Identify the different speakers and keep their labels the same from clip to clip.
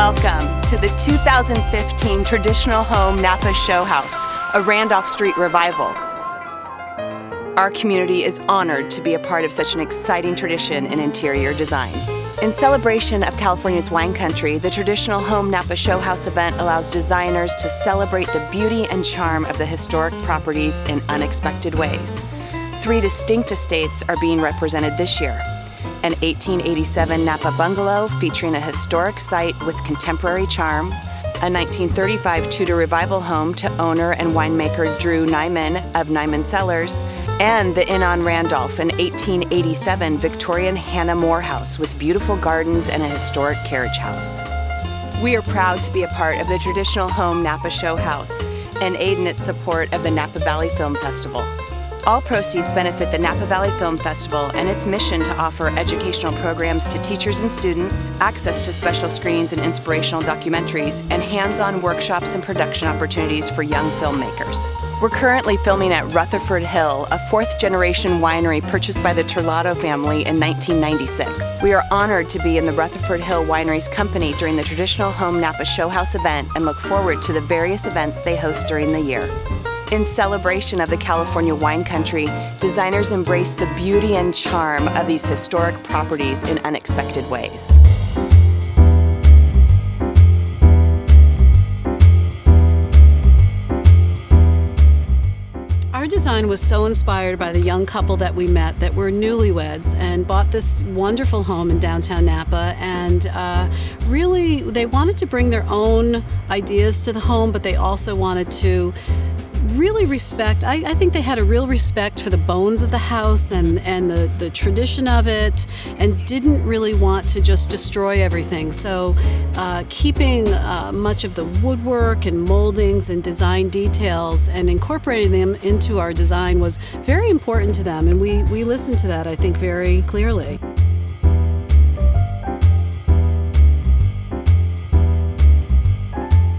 Speaker 1: Welcome to the 2015 Traditional Home Napa Showhouse, a Randolph Street revival. Our community is honored to be a part of such an exciting tradition in interior design. In celebration of California's wine country, the Traditional Home Napa Showhouse event allows designers to celebrate the beauty and charm of the historic properties in unexpected ways. 3 distinct estates are being represented this year. An 1887 Napa bungalow featuring a historic site with contemporary charm, a 1935 Tudor revival home to owner and winemaker Drew Nyman of Nyman Cellars, and the Inn on Randolph, an 1887 Victorian Hannah More house with beautiful gardens and a historic carriage house. We are proud to be a part of the Traditional Home Napa Showhouse and aid in its support of the Napa Valley Film Festival. All proceeds benefit the Napa Valley Film Festival and its mission to offer educational programs to teachers and students, access to special screenings and inspirational documentaries, and hands-on workshops and production opportunities for young filmmakers. We're currently filming at Rutherford Hill, a 4th-generation winery purchased by the Turlato family in 1996. We are honored to be in the Rutherford Hill Winery's company during the Traditional Home Napa Showhouse event and look forward to the various events they host during the year. In celebration of the California wine country, designers embrace the beauty and charm of these historic properties in unexpected ways.
Speaker 2: Our design was so inspired by the young couple that we met that were newlyweds and bought this wonderful home in downtown Napa, and really they wanted to bring their own ideas to the home, but they also wanted to really respect, I think they had a real respect for the bones of the house and the tradition of it, and didn't really want to just destroy everything. So keeping much of the woodwork and moldings and design details and incorporating them into our design was very important to them, and we listened to that, I think, very clearly.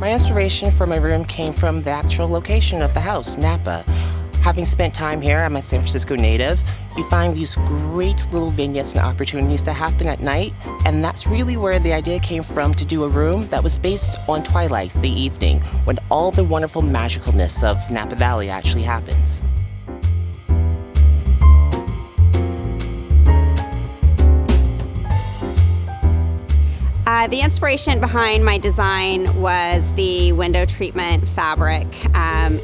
Speaker 3: My inspiration for my room came from the actual location of the house, Napa. Having spent time here, I'm a San Francisco native, you find these great little vignettes and opportunities that happen at night, and that's really where the idea came from, to do a room that was based on Twilight, the evening, when all the wonderful magicalness of Napa Valley actually happens.
Speaker 4: The inspiration behind my design was the window treatment fabric.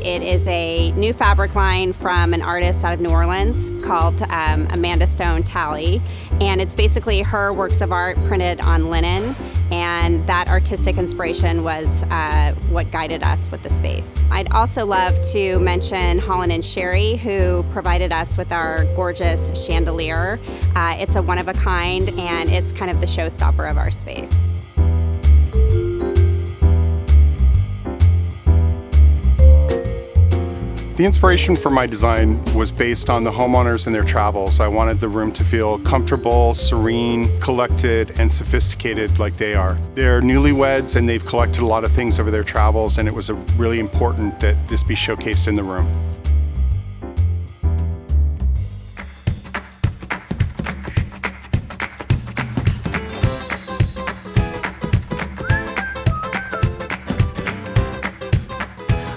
Speaker 4: It is a new fabric line from an artist out of New Orleans called Amanda Stone Talley, and it's basically her works of art printed on linen, and that artistic inspiration was what guided us with the space. I'd also love to mention Holland & Sherry, who provided us with our gorgeous chandelier. It's a one-of-a-kind, and it's kind of the showstopper of our space.
Speaker 5: The inspiration for my design was based on the homeowners and their travels. I wanted the room to feel comfortable, serene, collected, and sophisticated like they are. They're newlyweds and they've collected a lot of things over their travels, and it was really important that this be showcased in the room.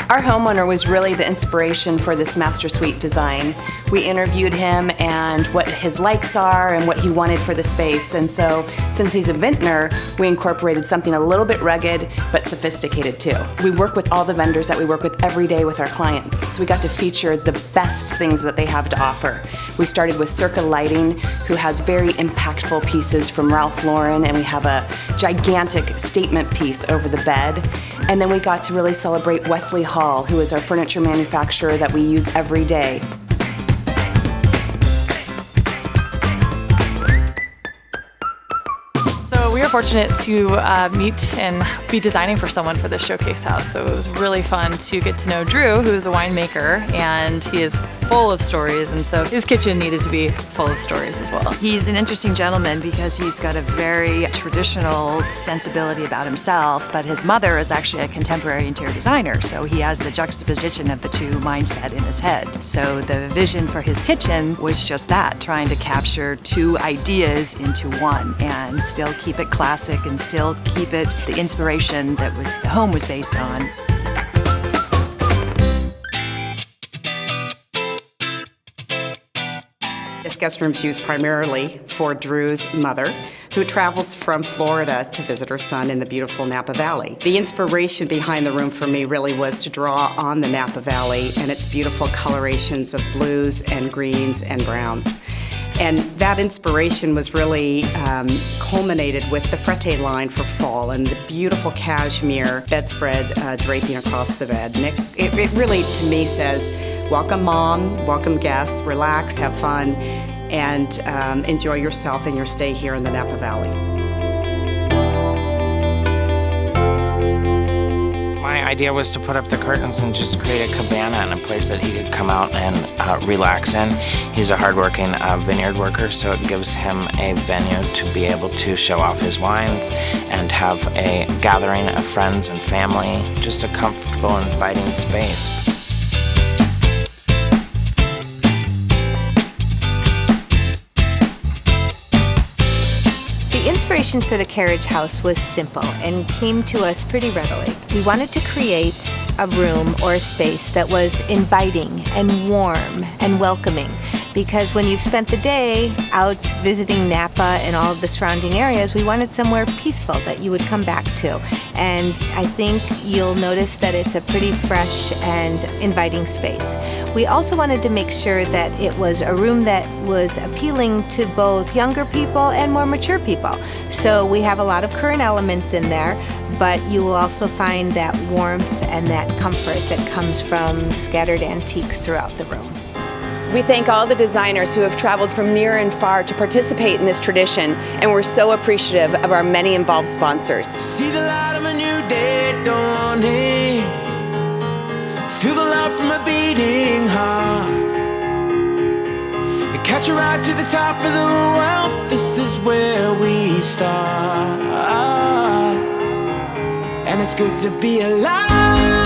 Speaker 1: Our homeowner was really the inspiration for this master suite design. We interviewed him and what his likes are and what he wanted for the space. And so, since he's a vintner, we incorporated something a little bit rugged but sophisticated too. We work with all the vendors that we work with every day with our clients, so we got to feature the best things that they have to offer. We started with Circa Lighting, who has very impactful pieces from Ralph Lauren, and we have a gigantic statement piece over the bed. And then we got to really celebrate Wesley Hall, who is our furniture manufacturer that we use every day.
Speaker 6: So we were fortunate to meet and be designing for someone for this showcase house. So it was really fun to get to know Drew, who's a winemaker, and he is full of stories, and so his kitchen needed to be full of stories as well.
Speaker 7: He's an interesting gentleman because he's got a very traditional sensibility about himself, but his mother is actually a contemporary interior designer, so he has the juxtaposition of the two mindset in his head. So the vision for his kitchen was just that, trying to capture two ideas into one and still keep it classy classic and still keep it the inspiration that the home was based on.
Speaker 8: This guest room is used primarily for Drew's mother, who travels from Florida to visit her son in the beautiful Napa Valley. The inspiration behind the room for me really was to draw on the Napa Valley and its beautiful colorations of blues and greens and browns. And that inspiration was really culminated with the frette line for fall and the beautiful cashmere bedspread draping across the bed. And it really, to me, says, welcome mom, welcome guests, relax, have fun, and enjoy yourself and your stay here in the Napa Valley.
Speaker 3: My idea was to put up the curtains and just create a cabana and a place that he could come out and relax in. He's a hardworking vineyard worker, so it gives him a venue to be able to show off his wines and have a gathering of friends and family, just a comfortable and inviting space.
Speaker 9: The inspiration for the Carriage house was simple and came to us pretty readily. We wanted to create a room or a space that was inviting and warm and welcoming, because when you've spent the day out visiting Napa and all of the surrounding areas, we wanted somewhere peaceful that you would come back to. And I think you'll notice that it's a pretty fresh and inviting space. We also wanted to make sure that it was a room that was appealing to both younger people and more mature people. So we have a lot of current elements in there, but you will also find that warmth and that comfort that comes from scattered antiques throughout the room.
Speaker 1: We thank all the designers who have traveled from near and far to participate in this tradition, and we're so appreciative of our many involved sponsors.
Speaker 10: See the light of a new day dawning. Feel the love from a beating heart. And catch a ride to the top of the world. This is where we start. And it's good to be alive.